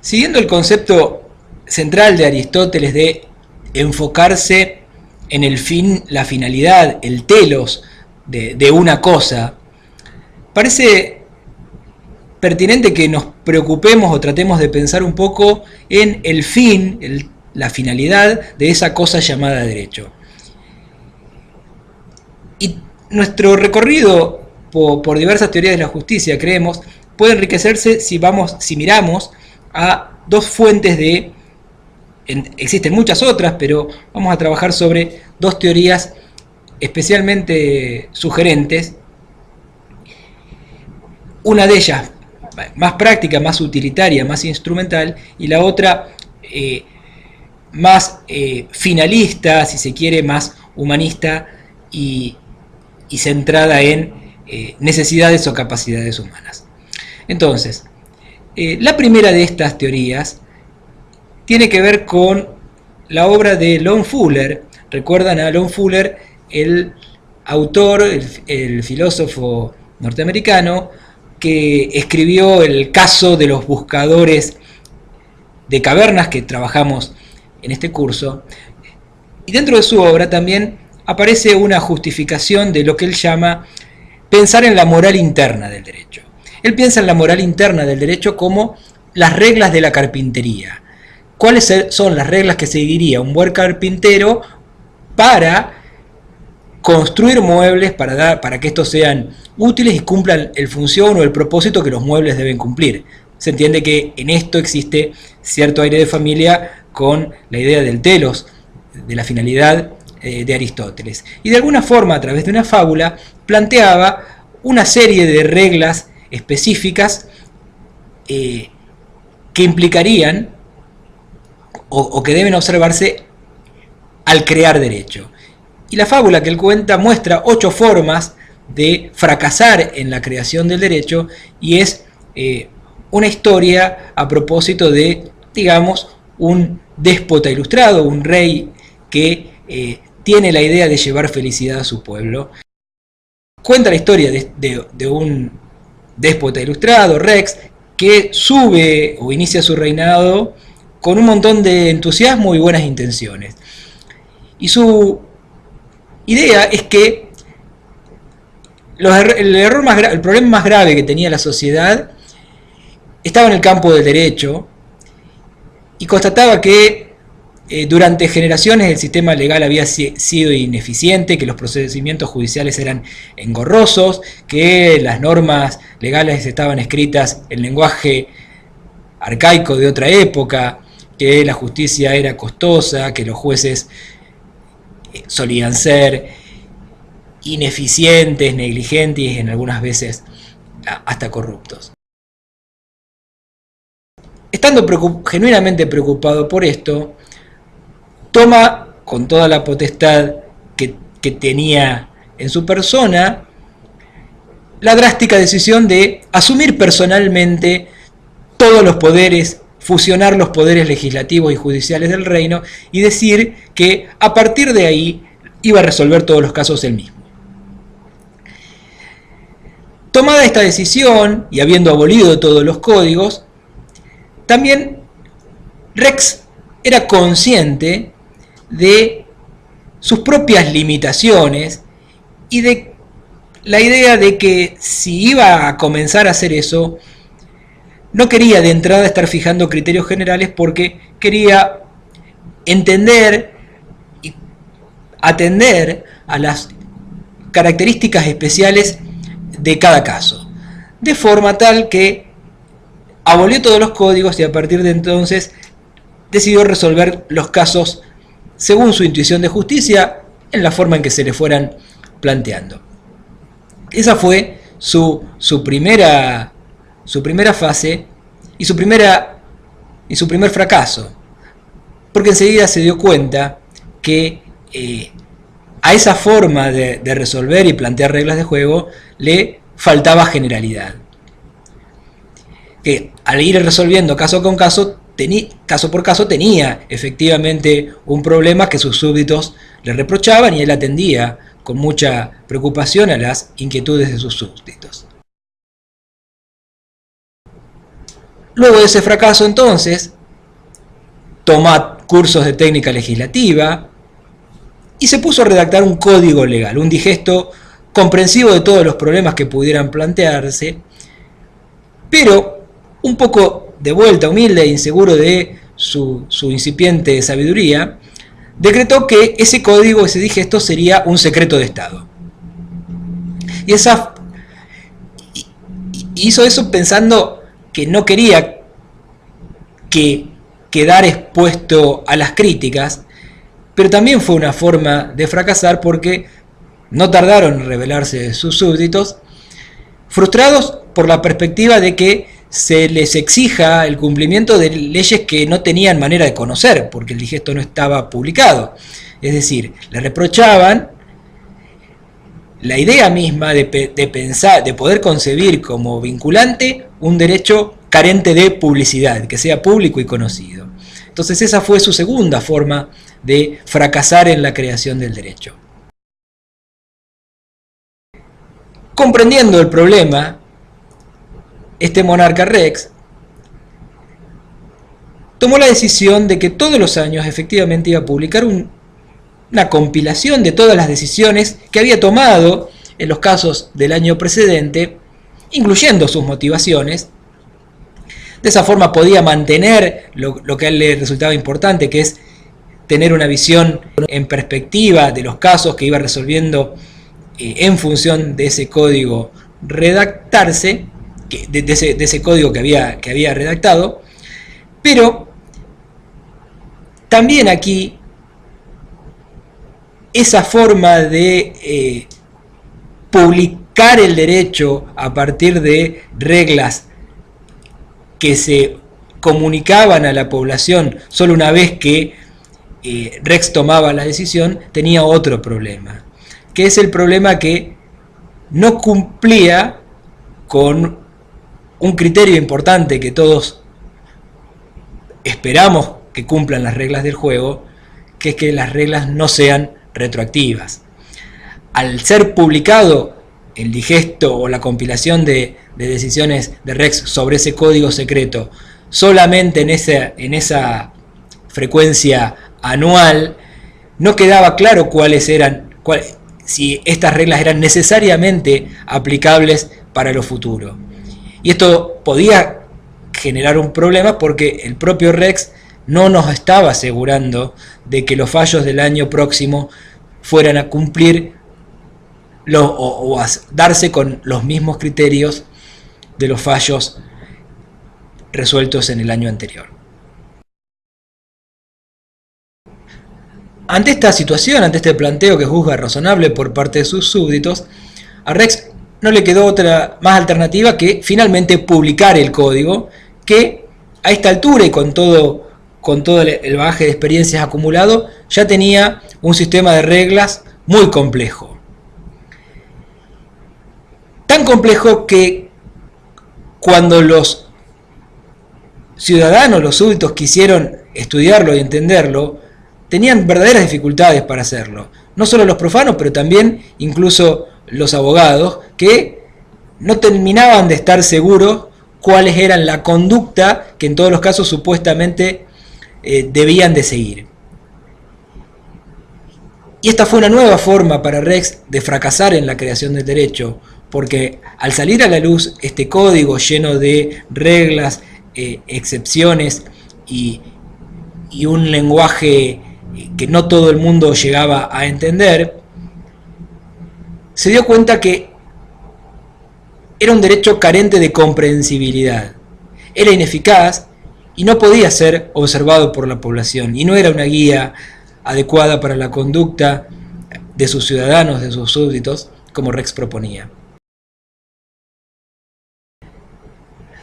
Siguiendo el concepto central de Aristóteles de enfocarse en el fin, la finalidad, el telos de una cosa, parece pertinente que nos preocupemos o tratemos de pensar un poco en el fin, la finalidad de esa cosa llamada derecho. Y nuestro recorrido por diversas teorías de la justicia, creemos, puede enriquecerse si miramos a dos fuentes existen muchas otras, pero vamos a trabajar sobre dos teorías especialmente sugerentes. Una de ellas más práctica, más utilitaria, más instrumental, y la otra más finalista, si se quiere, más humanista y centrada en necesidades o capacidades humanas. Entonces, la primera de estas teorías tiene que ver con la obra de Lon Fuller. ¿Recuerdan a Lon Fuller, el autor, el filósofo norteamericano que escribió el caso de los buscadores de cavernas, que trabajamos en este curso? Y dentro de su obra también aparece una justificación de lo que él llama pensar en la moral interna del derecho. Él piensa en la moral interna del derecho como las reglas de la carpintería. ¿Cuáles son las reglas que seguiría un buen carpintero para construir muebles, para que estos sean útiles y cumplan el función o el propósito que los muebles deben cumplir? Se entiende que en esto existe cierto aire de familia con la idea del telos, de la finalidad de Aristóteles. Y de alguna forma, a través de una fábula, planteaba una serie de reglas específicas que implicarían o que deben observarse al crear derecho. Y la fábula que él cuenta muestra 8 formas de fracasar en la creación del derecho, y es una historia a propósito de, digamos, un déspota ilustrado, un rey que tiene la idea de llevar felicidad a su pueblo. Cuenta la historia de un déspota ilustrado, Rex, que sube o inicia su reinado con un montón de entusiasmo y buenas intenciones. Y su idea es que el problema más grave que tenía la sociedad estaba en el campo del derecho, y constataba que durante generaciones el sistema legal había sido ineficiente, que los procedimientos judiciales eran engorrosos, que las normas legales estaban escritas en lenguaje arcaico de otra época, que la justicia era costosa, que los jueces solían ser ineficientes, negligentes y en algunas veces hasta corruptos. Estando genuinamente preocupado por esto, toma, con toda la potestad que tenía en su persona, la drástica decisión de asumir personalmente todos los poderes, fusionar los poderes legislativos y judiciales del reino, y decir que a partir de ahí iba a resolver todos los casos él mismo. Tomada esta decisión, y habiendo abolido todos los códigos, también Rex era consciente de sus propias limitaciones y de la idea de que si iba a comenzar a hacer eso, no quería de entrada estar fijando criterios generales, porque quería entender y atender a las características especiales de cada caso, de forma tal que abolió todos los códigos y a partir de entonces decidió resolver los casos según su intuición de justicia, en la forma en que se le fueran planteando. Esa fue su primera fase y su primer fracaso, porque enseguida se dio cuenta que a esa forma de resolver y plantear reglas de juego le faltaba generalidad, que al ir resolviendo caso por caso tenía efectivamente un problema que sus súbditos le reprochaban, y él atendía con mucha preocupación a las inquietudes de sus súbditos. Luego de ese fracaso, entonces, toma cursos de técnica legislativa y se puso a redactar un código legal, un digesto comprensivo de todos los problemas que pudieran plantearse, pero un poco de vuelta, humilde e inseguro de su incipiente sabiduría, decretó que ese código, ese digesto, sería un secreto de Estado. Y hizo eso pensando que no quería que quedara expuesto a las críticas, pero también fue una forma de fracasar porque no tardaron en rebelarse sus súbditos, frustrados por la perspectiva de que se les exija el cumplimiento de leyes que no tenían manera de conocer, porque el digesto no estaba publicado. Es decir, le reprochaban la idea misma de pensar, de poder concebir como vinculante un derecho carente de publicidad, que sea público y conocido. Entonces esa fue su segunda forma de fracasar en la creación del derecho. Comprendiendo el problema, este monarca Rex tomó la decisión de que todos los años efectivamente iba a publicar una compilación de todas las decisiones que había tomado en los casos del año precedente, incluyendo sus motivaciones. De esa forma podía mantener lo que a él le resultaba importante, que es tener una visión en perspectiva de los casos que iba resolviendo en función de ese código redactarse, de ese código que había redactado. Pero también aquí esa forma de publicar el derecho a partir de reglas que se comunicaban a la población solo una vez que Rex tomaba la decisión, tenía otro problema, que es el problema que no cumplía con un criterio importante que todos esperamos que cumplan las reglas del juego, que es que las reglas no sean retroactivas. Al ser publicado el digesto o la compilación de decisiones de Rex sobre ese código secreto solamente en esa frecuencia anual, no quedaba claro si estas reglas eran necesariamente aplicables para lo futuro. Y esto podía generar un problema porque el propio Rex no nos estaba asegurando de que los fallos del año próximo fueran a cumplir o a darse con los mismos criterios de los fallos resueltos en el año anterior. Ante esta situación, ante este planteo que juzga razonable por parte de sus súbditos, a Rex no le quedó otra más alternativa que finalmente publicar el código, que a esta altura y con todo el bagaje de experiencias acumulado, ya tenía un sistema de reglas muy complejo. Tan complejo que cuando los ciudadanos, los súbditos, quisieron estudiarlo y entenderlo, tenían verdaderas dificultades para hacerlo. No solo los profanos, pero también incluso los abogados, que no terminaban de estar seguros cuáles eran la conducta que en todos los casos supuestamente debían de seguir. Y esta fue una nueva forma para Rex de fracasar en la creación del derecho, porque al salir a la luz este código lleno de reglas, excepciones y un lenguaje que no todo el mundo llegaba a entender, se dio cuenta que era un derecho carente de comprensibilidad, era ineficaz y no podía ser observado por la población, y no era una guía adecuada para la conducta de sus ciudadanos, de sus súbditos, como Rex proponía.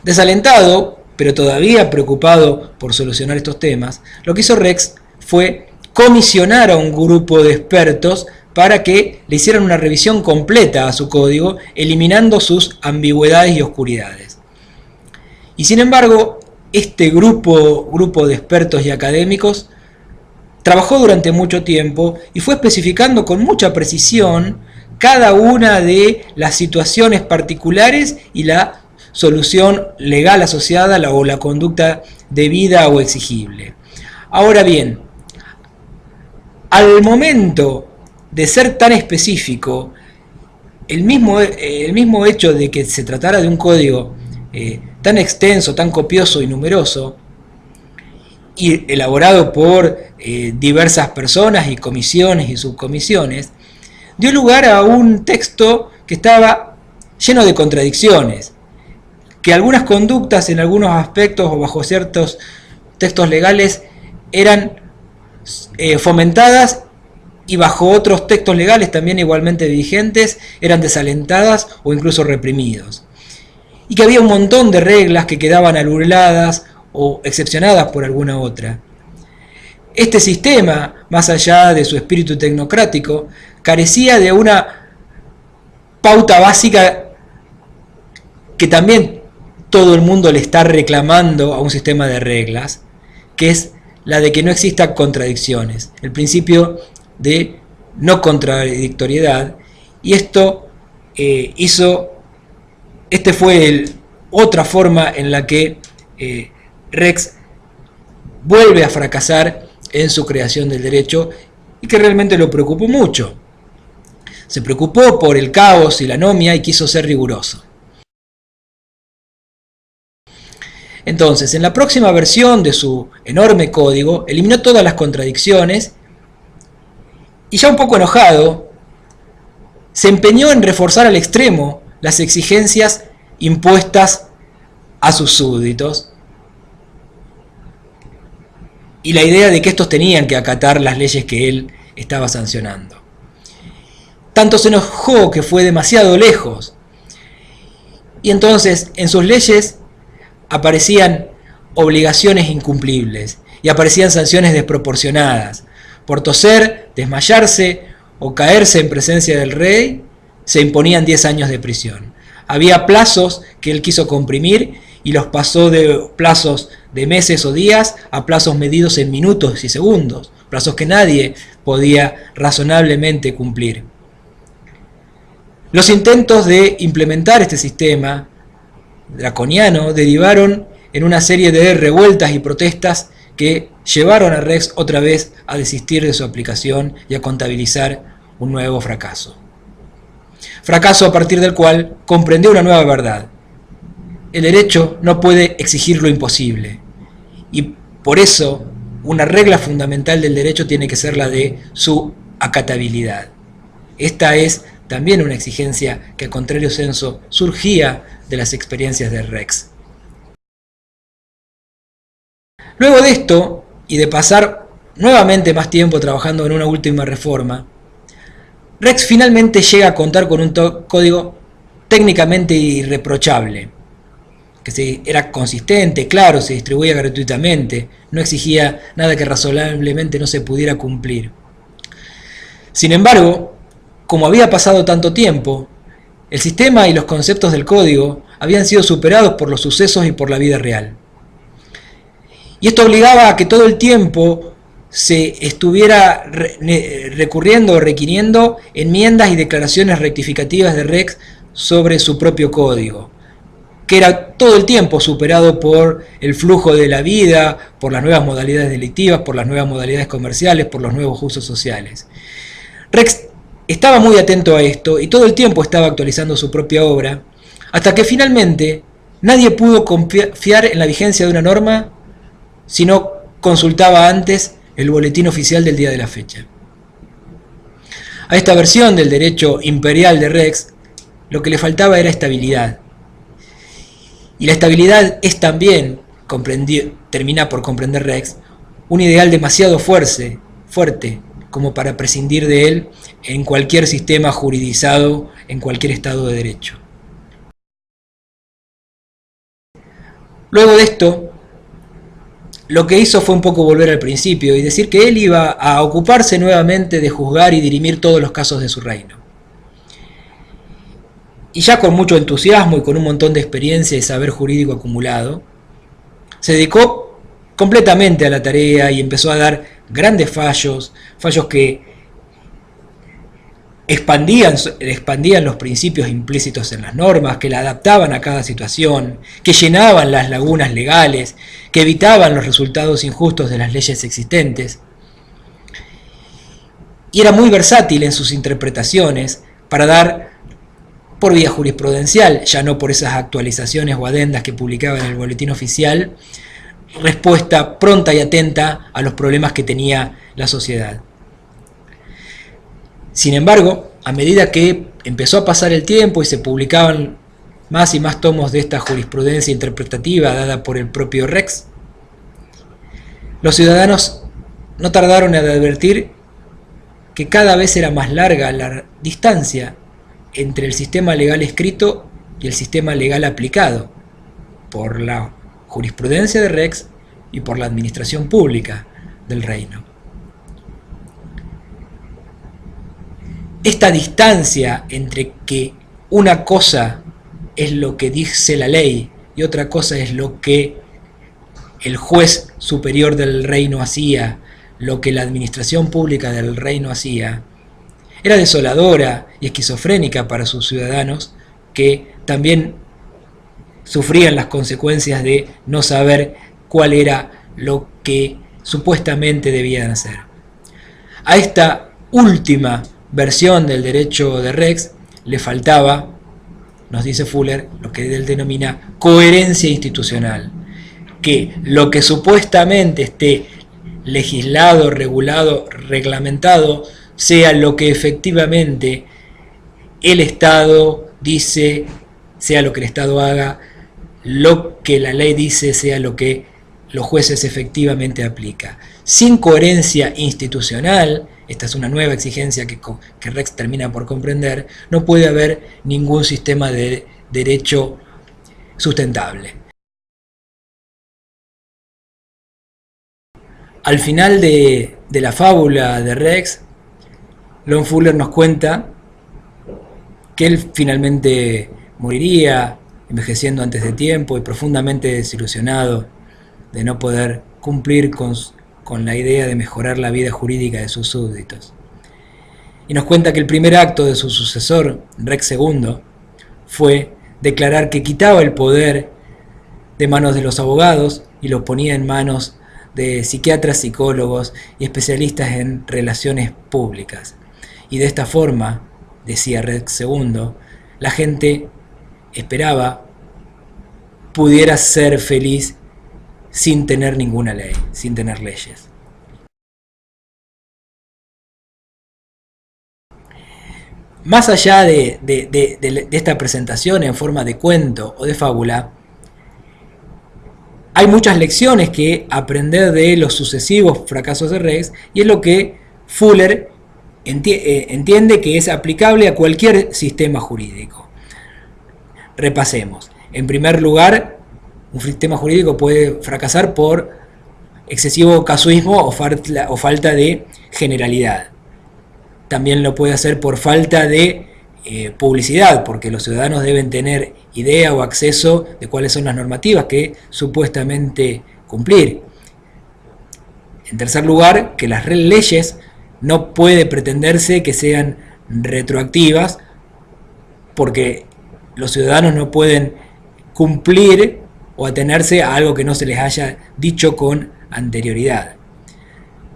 Desalentado, pero todavía preocupado por solucionar estos temas, lo que hizo Rex fue comisionar a un grupo de expertos para que le hicieran una revisión completa a su código, eliminando sus ambigüedades y oscuridades. Y sin embargo, este grupo de expertos y académicos trabajó durante mucho tiempo y fue especificando con mucha precisión cada una de las situaciones particulares y la solución legal asociada o la conducta debida o exigible. Ahora bien, al momento de ser tan específico, el mismo hecho de que se tratara de un código tan extenso, tan copioso y numeroso, y elaborado por diversas personas y comisiones y subcomisiones, dio lugar a un texto que estaba lleno de contradicciones, que algunas conductas en algunos aspectos o bajo ciertos textos legales eran fomentadas y bajo otros textos legales también igualmente vigentes eran desalentadas o incluso reprimidos. Y que había un montón de reglas que quedaban anuladas o excepcionadas por alguna otra. Este sistema, más allá de su espíritu tecnocrático, carecía de una pauta básica que también todo el mundo le está reclamando a un sistema de reglas, que es la de que no existan contradicciones, el principio de no contradictoriedad, y esto fue otra forma en la que Rex vuelve a fracasar en su creación del derecho y que realmente lo preocupó mucho. Se preocupó por el caos y la anomia y quiso ser riguroso. Entonces, en la próxima versión de su enorme código, eliminó todas las contradicciones y ya un poco enojado, se empeñó en reforzar al extremo las exigencias impuestas a sus súbditos y la idea de que estos tenían que acatar las leyes que él estaba sancionando. Tanto se enojó que fue demasiado lejos, y entonces en sus leyes aparecían obligaciones incumplibles y aparecían sanciones desproporcionadas. Por toser, desmayarse o caerse en presencia del rey, se imponían 10 años de prisión. Había plazos que él quiso comprimir y los pasó de plazos de meses o días a plazos medidos en minutos y segundos, plazos que nadie podía razonablemente cumplir. Los intentos de implementar este sistema draconiano derivaron en una serie de revueltas y protestas que llevaron a Rex otra vez a desistir de su aplicación y a contabilizar un nuevo fracaso. Fracaso a partir del cual comprendió una nueva verdad. El derecho no puede exigir lo imposible, y por eso una regla fundamental del derecho tiene que ser la de su acatabilidad. Esta es también una exigencia que a contrario senso surgía de las experiencias de Rex. Luego de esto, y de pasar nuevamente más tiempo trabajando en una última reforma, Rex finalmente llega a contar con un código técnicamente irreprochable, que era consistente, claro, se distribuía gratuitamente, no exigía nada que razonablemente no se pudiera cumplir. Sin embargo, como había pasado tanto tiempo, el sistema y los conceptos del código habían sido superados por los sucesos y por la vida real. Y esto obligaba a que todo el tiempo se estuviera recurriendo o requiriendo enmiendas y declaraciones rectificativas de Rex sobre su propio código, que era todo el tiempo superado por el flujo de la vida, por las nuevas modalidades delictivas, por las nuevas modalidades comerciales, por los nuevos usos sociales. Rex estaba muy atento a esto y todo el tiempo estaba actualizando su propia obra, hasta que finalmente nadie pudo confiar en la vigencia de una norma si no consultaba antes el boletín oficial del día de la fecha. A esta versión del derecho imperial de Rex lo que le faltaba era estabilidad. Y la estabilidad es también, termina por comprender Rex, un ideal demasiado fuerte como para prescindir de él en cualquier sistema juridizado, en cualquier estado de derecho. Luego de esto, lo que hizo fue un poco volver al principio y decir que él iba a ocuparse nuevamente de juzgar y dirimir todos los casos de su reino. Y ya con mucho entusiasmo y con un montón de experiencia y saber jurídico acumulado, se dedicó completamente a la tarea y empezó a dar grandes fallos que expandían los principios implícitos en las normas, que la adaptaban a cada situación, que llenaban las lagunas legales, que evitaban los resultados injustos de las leyes existentes. Y era muy versátil en sus interpretaciones para dar, por vía jurisprudencial, ya no por esas actualizaciones o adendas que publicaba en el boletín oficial, respuesta pronta y atenta a los problemas que tenía la sociedad. Sin embargo, a medida que empezó a pasar el tiempo y se publicaban más y más tomos de esta jurisprudencia interpretativa dada por el propio Rex, los ciudadanos no tardaron en advertir que cada vez era más larga la distancia entre el sistema legal escrito y el sistema legal aplicado por la jurisprudencia de Rex y por la administración pública del reino. Esta distancia entre que una cosa es lo que dice la ley y otra cosa es lo que el juez superior del reino hacía, lo que la administración pública del reino hacía, era desoladora y esquizofrénica para sus ciudadanos, que también sufrían las consecuencias de no saber cuál era lo que supuestamente debían hacer. A esta última versión del derecho de Rex le faltaba, nos dice Fuller, lo que él denomina coherencia institucional, que lo que supuestamente esté legislado, regulado, reglamentado, sea lo que efectivamente el Estado dice, sea lo que el Estado haga, lo que la ley dice, sea lo que los jueces efectivamente aplican. Sin coherencia institucional, esta es una nueva exigencia que Rex termina por comprender, no puede haber ningún sistema de derecho sustentable. Al final de la fábula de Rex, Lon Fuller nos cuenta que él finalmente moriría, envejeciendo antes de tiempo y profundamente desilusionado de no poder cumplir con la idea de mejorar la vida jurídica de sus súbditos. Y nos cuenta que el primer acto de su sucesor, Rex II, fue declarar que quitaba el poder de manos de los abogados y lo ponía en manos de psiquiatras, psicólogos y especialistas en relaciones públicas. Y de esta forma, decía Rex II, la gente esperaba pudiera ser feliz sin tener ninguna ley, sin tener leyes. Más allá de esta presentación en forma de cuento o de fábula, hay muchas lecciones que aprender de los sucesivos fracasos de Rex, y es lo que Fuller entiende que es aplicable a cualquier sistema jurídico. Repasemos. En primer lugar, un sistema jurídico puede fracasar por excesivo casuismo o falta de generalidad. También lo puede hacer por falta de publicidad, porque los ciudadanos deben tener idea o acceso de cuáles son las normativas que supuestamente cumplir. En tercer lugar, que las leyes no puede pretenderse que sean retroactivas, porque los ciudadanos no pueden cumplir o atenerse a algo que no se les haya dicho con anterioridad.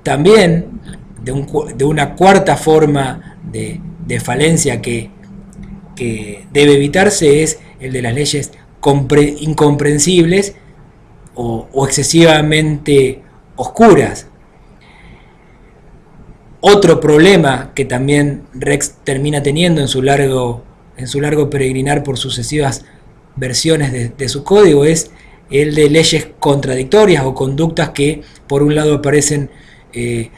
También, de una cuarta forma de falencia que debe evitarse es el de las leyes incomprensibles o excesivamente oscuras. Otro problema que también Rex termina teniendo en su largo peregrinar por sucesivas versiones de su código es el de leyes contradictorias o conductas que por un lado aparecen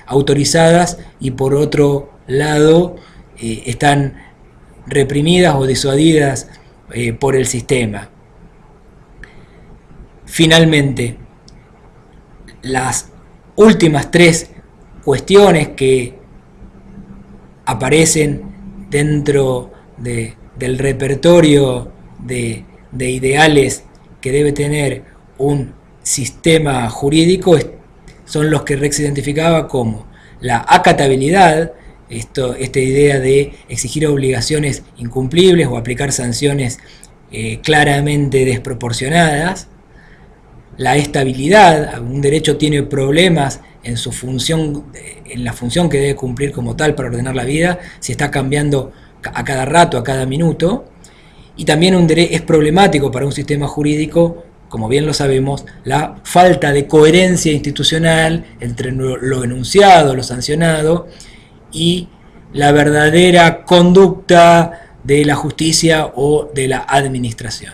autorizadas y por otro lado están reprimidas o disuadidas por el sistema. Finalmente, las últimas tres cuestiones que aparecen dentro del repertorio de ideales que debe tener un sistema jurídico son los que Rex identificaba como la acatabilidad, esta idea de exigir obligaciones incumplibles o aplicar sanciones claramente desproporcionadas. La estabilidad, un derecho tiene problemas en su función, en la función que debe cumplir como tal para ordenar la vida, si está cambiando a cada rato, a cada minuto. Y también es problemático para un sistema jurídico, como bien lo sabemos, la falta de coherencia institucional entre lo enunciado, lo sancionado y la verdadera conducta de la justicia o de la administración.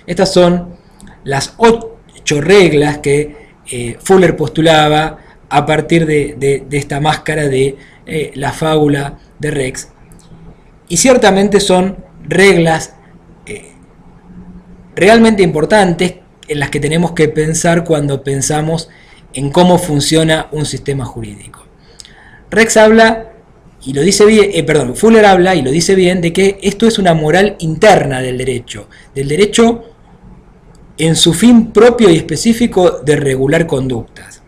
Estas son las 8 reglas que Fuller postulaba a partir de esta máscara de la fábula de Rex, y ciertamente son reglas realmente importantes en las que tenemos que pensar cuando pensamos en cómo funciona un sistema jurídico. Rex habla y lo dice bien, Fuller habla y lo dice bien, de que esto es una moral interna del derecho en su fin propio y específico de regular conductas.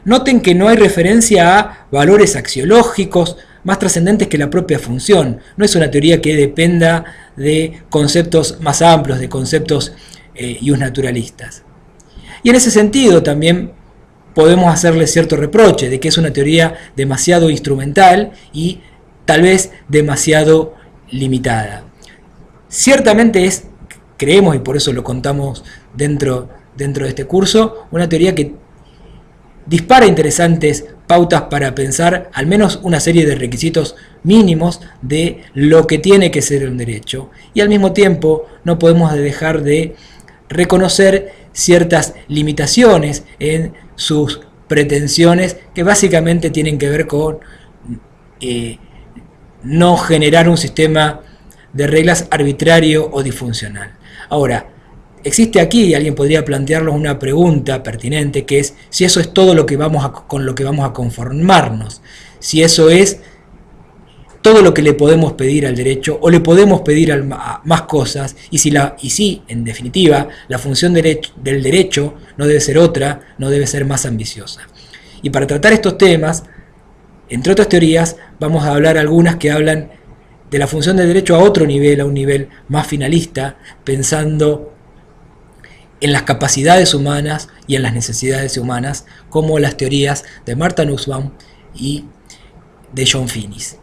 Noten que no hay referencia a valores axiológicos más trascendentes que la propia función. No es una teoría que dependa de conceptos más amplios, de conceptos iusnaturalistas. Y en ese sentido también podemos hacerle cierto reproche de que es una teoría demasiado instrumental y tal vez demasiado limitada. Ciertamente creemos, y por eso lo contamos dentro de este curso, una teoría que dispara interesantes pautas para pensar al menos una serie de requisitos mínimos de lo que tiene que ser un derecho, y al mismo tiempo no podemos dejar de reconocer ciertas limitaciones en sus pretensiones que básicamente tienen que ver con no generar un sistema de reglas arbitrario o disfuncional. Ahora, existe aquí, y alguien podría plantearnos una pregunta pertinente, que es si eso es todo con lo que vamos a conformarnos, si eso es todo lo que le podemos pedir al derecho, o le podemos pedir a más cosas, y si en definitiva la función del derecho no debe ser otra, no debe ser más ambiciosa. Y para tratar estos temas, entre otras teorías, vamos a hablar algunas que hablan de la función del derecho a otro nivel, a un nivel más finalista, pensando en las capacidades humanas y en las necesidades humanas, como las teorías de Martha Nussbaum y de John Finnis.